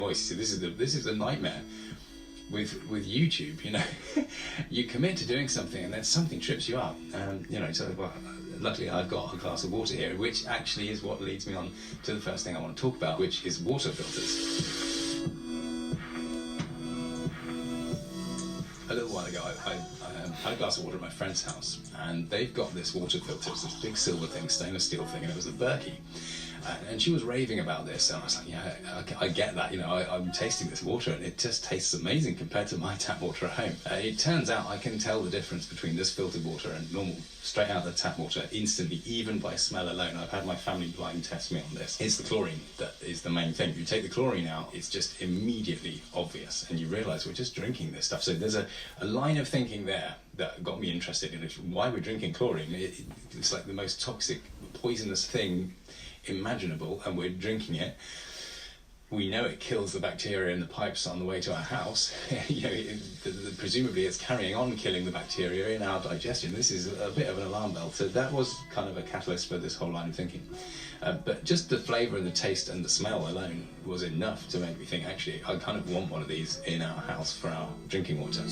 voice. So this is the nightmare with YouTube, you know. You commit to doing something and then something trips you up, you know. So well, luckily I've got a glass of water here, which actually is what leads me on to the first thing I want to talk about, which is water filters. A little while ago I had a glass of water at my friend's house, and they've got this water filter. It's this big silver thing, stainless steel thing, and it was a Berkey. And she was raving about this, and I was like, yeah, I get that, you know, I'm tasting this water and it just tastes amazing compared to my tap water at home. It turns out I can tell the difference between this filtered water and normal, straight out of the tap water instantly, even by smell alone. I've had my family blind test me on this. It's the chlorine that is the main thing. If you take the chlorine out, it's just immediately obvious, and you realise we're just drinking this stuff. So there's a line of thinking there that got me interested in why we're drinking chlorine. It's like the most toxic, poisonous thing imaginable, and we're drinking it. We know it kills the bacteria in the pipes on the way to our house. You know, presumably it's carrying on killing the bacteria in our digestion. This is a bit of an alarm bell. So that was kind of a catalyst for this whole line of thinking. But just the flavour and the taste and the smell alone was enough to make me think, actually, I kind of want one of these in our house for our drinking water.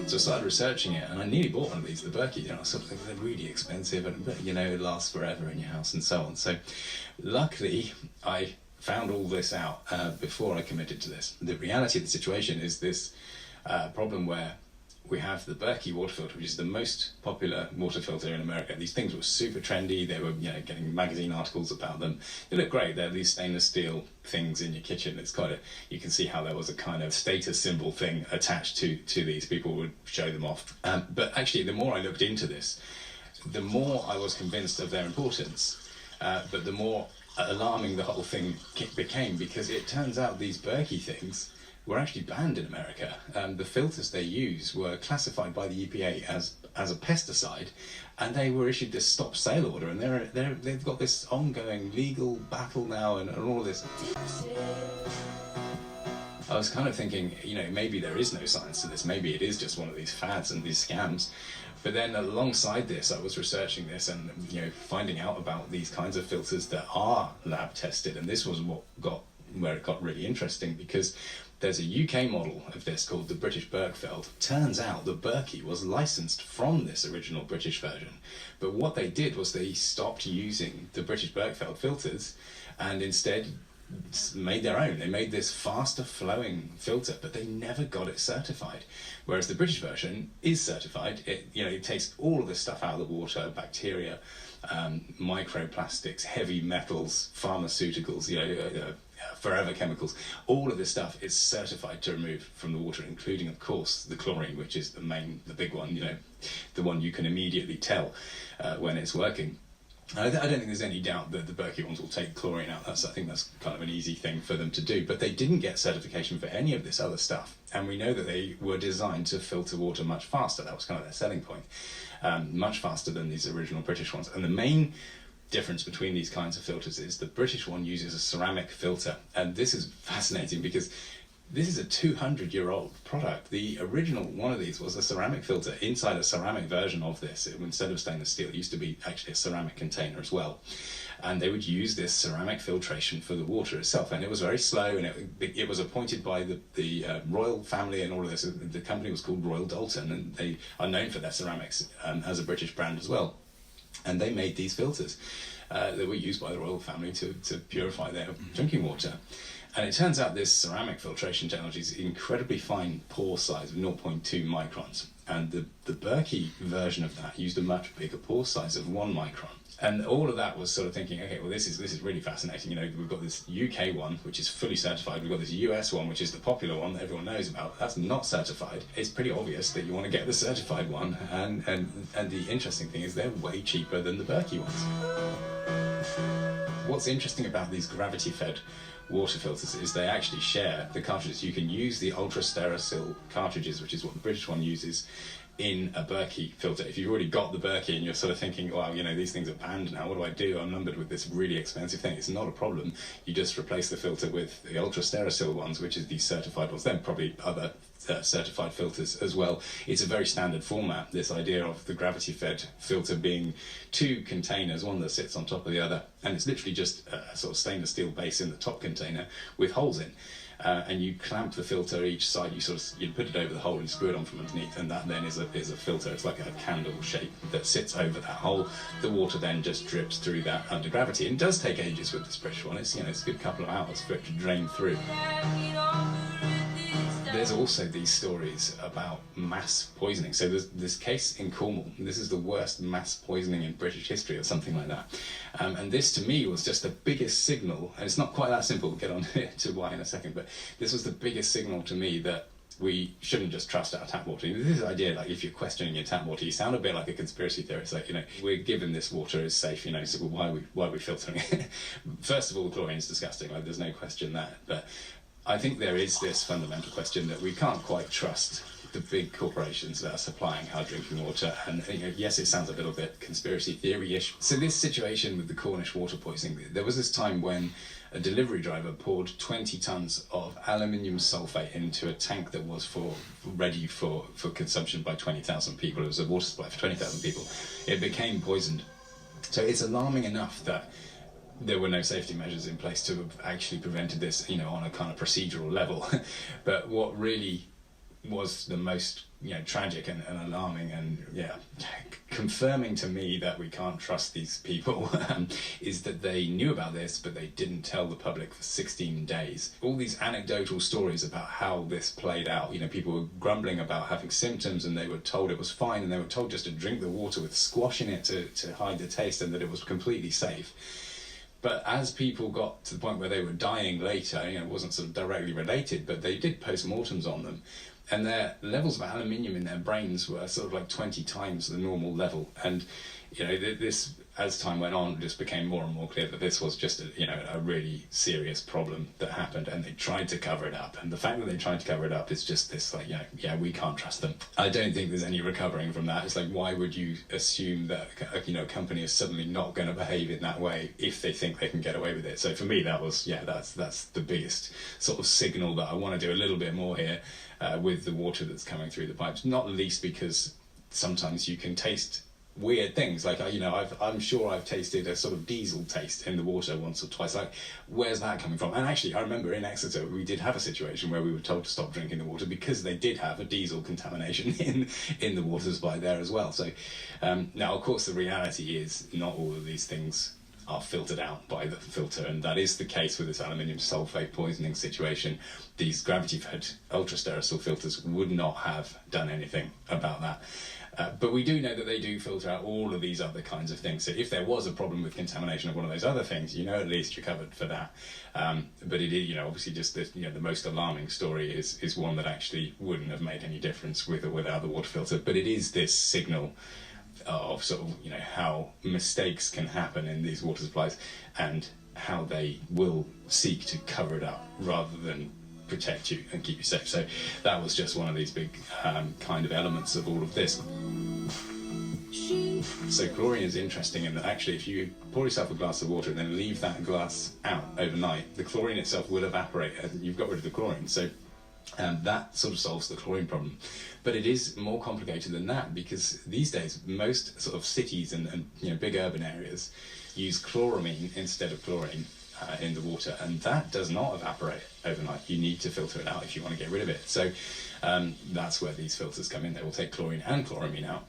So I started researching it, and I nearly bought one of these, the Berkey. You know, something they're really expensive, but you know, it lasts forever in your house and so on. So luckily, I found all this out before I committed to this. The reality of the situation is this problem where we have the Berkey water filter, which is the most popular water filter in America. These things were super trendy. They were, you know, getting magazine articles about them. They look great. They're these stainless steel things in your kitchen. It's quite you can see how there was a kind of status symbol thing attached to these. People would show them off. But actually, the more I looked into this, the more I was convinced of their importance. But the more alarming the whole thing became, because it turns out these Berkey things were actually banned in America. The filters they use were classified by the EPA as a pesticide, and they were issued this stop sale order, and they've got this ongoing legal battle now and all of this. I was kind of thinking, you know, maybe there is no science to this, maybe it is just one of these fads and these scams. But then alongside this, I was researching this and, you know, finding out about these kinds of filters that are lab tested, and this was where it got really interesting, because there's a UK model of this called the British Berkefeld. Turns out the Berkey was licensed from this original British version. But what they did was they stopped using the British Berkefeld filters and instead made their own. They made this faster flowing filter, but they never got it certified. Whereas the British version is certified. It takes all of this stuff out of the water, bacteria, microplastics, heavy metals, pharmaceuticals, forever chemicals. All of this stuff is certified to remove from the water, including, of course, the chlorine, which is the big one, you know, the one you can immediately tell when it's working. I don't think there's any doubt that the Berkey ones will take chlorine out. I think that's kind of an easy thing for them to do. But they didn't get certification for any of this other stuff. And we know that they were designed to filter water much faster. That was kind of their selling point. Much faster than these original British ones. And the main difference between these kinds of filters is the British one uses a ceramic filter. And this is fascinating because this is a 200-year-old product. The original one of these was a ceramic filter inside a ceramic version of this. Instead of stainless steel, it used to be actually a ceramic container as well. And they would use this ceramic filtration for the water itself. And it was very slow, and it was appointed by the royal family and all of this. The company was called Royal Doulton, and they are known for their ceramics as a British brand as well. And they made these filters that were used by the royal family to purify their drinking water. And it turns out this ceramic filtration technology is incredibly fine pore size of 0.2 microns. And the Berkey version of that used a much bigger pore size of 1 micron. And all of that was sort of thinking, okay, well, this is really fascinating. You know, we've got this UK one, which is fully certified. We've got this US one, which is the popular one that everyone knows about. That's not certified. It's pretty obvious that you want to get the certified one. And the interesting thing is they're way cheaper than the Berkey ones. What's interesting about these gravity-fed water filters is they actually share the cartridges. You can use the ultra Sterisil cartridges, which is what the British one uses, in a Berkey filter. If you've already got the Berkey and you're sort of thinking, well, these things are banned now, what do I do? I'm numbered with this really expensive thing. It's not a problem. You just replace the filter with the ultra Sterisil ones, which is the certified ones, then probably other certified filters as well. It's a very standard format, this idea of the gravity-fed filter being two containers, one that sits on top of the other, and it's literally just a sort of stainless steel base in the top container with holes in. And you clamp the filter each side. You put it over the hole and screw it on from underneath, and that then is a filter. It's like a candle shape that sits over that hole. The water then just drips through that under gravity. And it does take ages with this British one. It's it's a good couple of hours for it to drain through. There's also these stories about mass poisoning. So there's this case in Cornwall. This is the worst mass poisoning in British history or something like that. And this to me was just the biggest signal, and it's not quite that simple, we'll get on to why in a second, but this was the biggest signal to me that we shouldn't just trust our tap water. This idea, like if you're questioning your tap water, you sound a bit like a conspiracy theorist. Like, we're given this water is safe, so why are we filtering it? First of all, the chlorine is disgusting, like there's no question that. But I think there is this fundamental question that we can't quite trust the big corporations that are supplying our drinking water. And yes, it sounds a little bit conspiracy theory-ish. So this situation with the Cornish water poisoning, there was this time when a delivery driver poured 20 tons of aluminium sulfate into a tank that was ready for consumption by 20,000 people. It was a water supply for 20,000 people. It became poisoned. So it's alarming enough that there were no safety measures in place to have actually prevented this, on a kind of procedural level. But what really was the most, tragic and alarming and, confirming to me that we can't trust these people is that they knew about this, but they didn't tell the public for 16 days. All these anecdotal stories about how this played out, people were grumbling about having symptoms and they were told it was fine, and they were told just to drink the water with squash in it to hide the taste, and that it was completely safe. But as people got to the point where they were dying later, it wasn't sort of directly related, but they did post-mortems on them. And their levels of aluminium in their brains were sort of like 20 times the normal level. And, this, as time went on, just became more and more clear that this was just a really serious problem that happened, and they tried to cover it up. And the fact that they tried to cover it up is just this, we can't trust them. I don't think there's any recovering from that. It's like, why would you assume that, a company is suddenly not going to behave in that way if they think they can get away with it? So for me, that was, that's the biggest sort of signal that I want to do a little bit more here with the water that's coming through the pipes, not least because sometimes you can taste weird things. Like, I'm sure I've tasted a sort of diesel taste in the water once or twice. Like, where's that coming from? And actually, I remember in Exeter, we did have a situation where we were told to stop drinking the water because they did have a diesel contamination in the water supply there as well. So now, of course, the reality is not all of these things are filtered out by the filter, and that is the case with this aluminium sulfate poisoning situation. These gravity-fed ultra-Sterisil filters would not have done anything about that. But we do know that they do filter out all of these other kinds of things. So if there was a problem with contamination of one of those other things, at least you're covered for that. But it is, obviously just the most alarming story is one that actually wouldn't have made any difference with or without the water filter. But it is this signal of sort of, how mistakes can happen in these water supplies and how they will seek to cover it up rather than protect you and keep you safe. So that was just one of these big kind of elements of all of this. So chlorine is interesting in that actually if you pour yourself a glass of water and then leave that glass out overnight, the chlorine itself will evaporate and you've got rid of the chlorine. So that sort of solves the chlorine problem. But it is more complicated than that, because these days most sort of cities and big urban areas use chloramine instead of chlorine in the water, and that does not evaporate overnight. You need to filter it out if you want to get rid of it. So that's where these filters come in. They will take chlorine and chloramine out.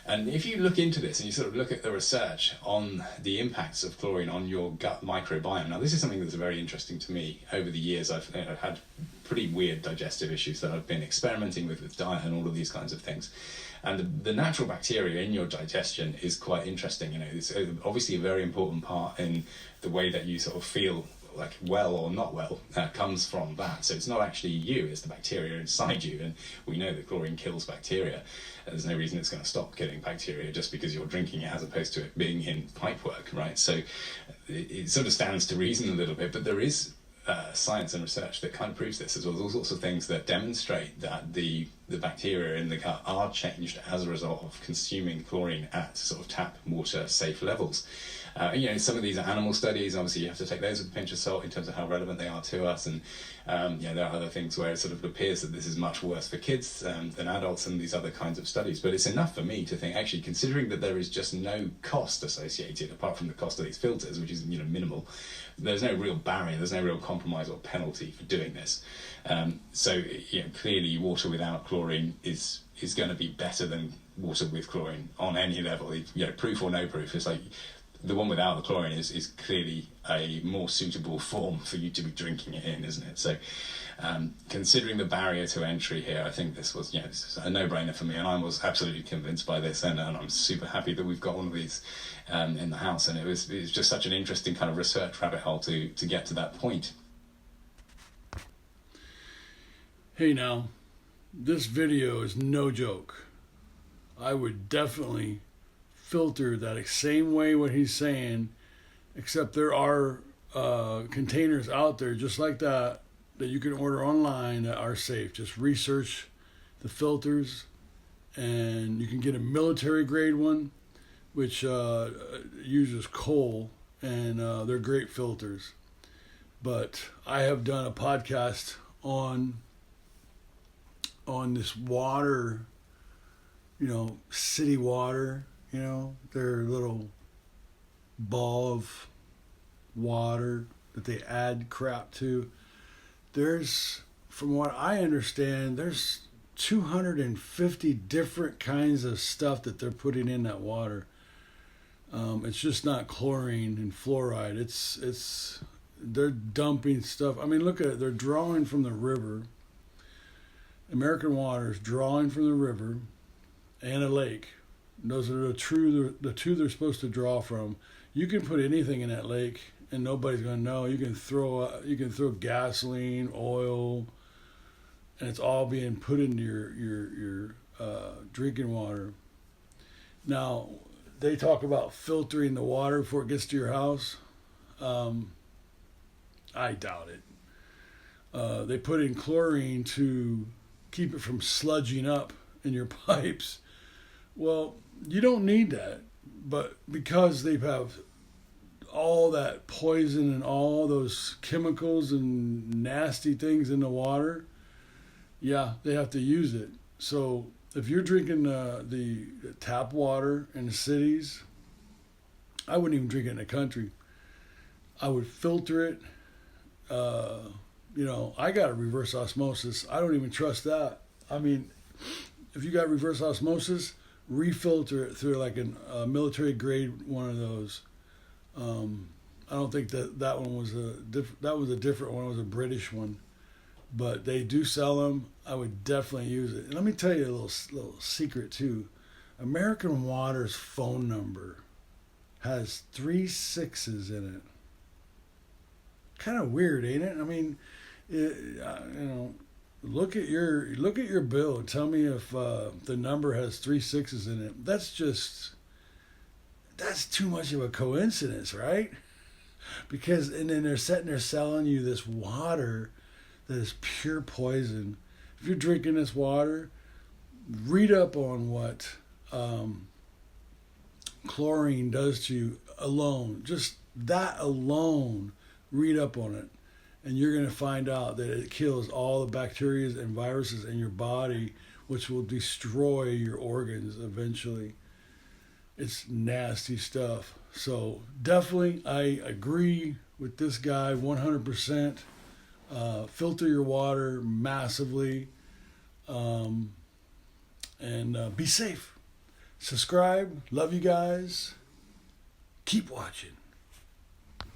And if you look into this and you sort of look at the research on the impacts of chlorine on your gut microbiome, now this is something that's very interesting to me. Over the years I've had pretty weird digestive issues that I've been experimenting with diet and all of these kinds of things. And the natural bacteria in your digestion is quite interesting. It's obviously a very important part in the way that you sort of feel like well or not well comes from that. So it's not actually you, it's the bacteria inside you, and we know that chlorine kills bacteria. There's no reason it's going to stop killing bacteria just because you're drinking it, as opposed to it being in pipework, right? So it sort of stands to reason a little bit, but there is science and research that kind of proves this as well. There's all sorts of things that demonstrate that the the bacteria in the gut are changed as a result of consuming chlorine at sort of tap water safe levels. Some of these are animal studies. Obviously, you have to take those with a pinch of salt in terms of how relevant they are to us. And there are other things where it sort of appears that this is much worse for kids than adults, and these other kinds of studies. But it's enough for me to think, actually, considering that there is just no cost associated apart from the cost of these filters, which is minimal. There's no real barrier. There's no real compromise or penalty for doing this. Clearly, water without chlorine is going to be better than water with chlorine on any level. Proof or no proof. It's like the one without the chlorine is clearly a more suitable form for you to be drinking it in, isn't it? So, considering the barrier to entry here, I think this was this is a no-brainer for me, and I was absolutely convinced by this, and I'm super happy that we've got one of these in the house. And it was just such an interesting kind of research rabbit hole to get to that point. Hey, now, this video is no joke. I would definitely filter that same way what he's saying, except there are containers out there just like that you can order online that are safe. Just research the filters, and you can get a military grade one which uses coal, and they're great filters. But I have done a podcast on this water, city water, their little ball of water that they add crap to. There's, from what I understand, there's 250 different kinds of stuff that they're putting in that water. It's just not chlorine and fluoride. They're dumping stuff. I mean, look at it. They're drawing from the river. American Water is drawing from the river and a lake. Those are the two they're supposed to draw from. You can put anything in that lake, and nobody's gonna know. You can throw gasoline, oil, and it's all being put into your drinking water. Now, they talk about filtering the water before it gets to your house. I doubt it. They put in chlorine to keep it from sludging up in your pipes. Well, you don't need that, but because they have all that poison and all those chemicals and nasty things in the water, yeah, they have to use it. So if you're drinking the tap water in the cities, I wouldn't even drink it in the country. I would filter it. I got a reverse osmosis. I don't even trust that. I mean, if you got reverse osmosis, refilter it through like a military grade one of those. I don't think that one was that was a different one. It was a British one, but they do sell them. I would definitely use it. And let me tell you a little secret too. American Water's phone number has 3 6s in it. Kind of weird, ain't it? I mean, look at your bill and tell me if the number has 3 6s in it. That's too much of a coincidence, right? Because, and then they're sitting there selling you this water that is pure poison. If you're drinking this water, read up on what chlorine does to you alone. Just that alone, read up on it. And you're going to find out that it kills all the bacteria and viruses in your body, which will destroy your organs eventually. It's nasty stuff. So definitely, I agree with this guy 100%. Filter your water massively, and be safe. Subscribe. Love you guys. Keep watching.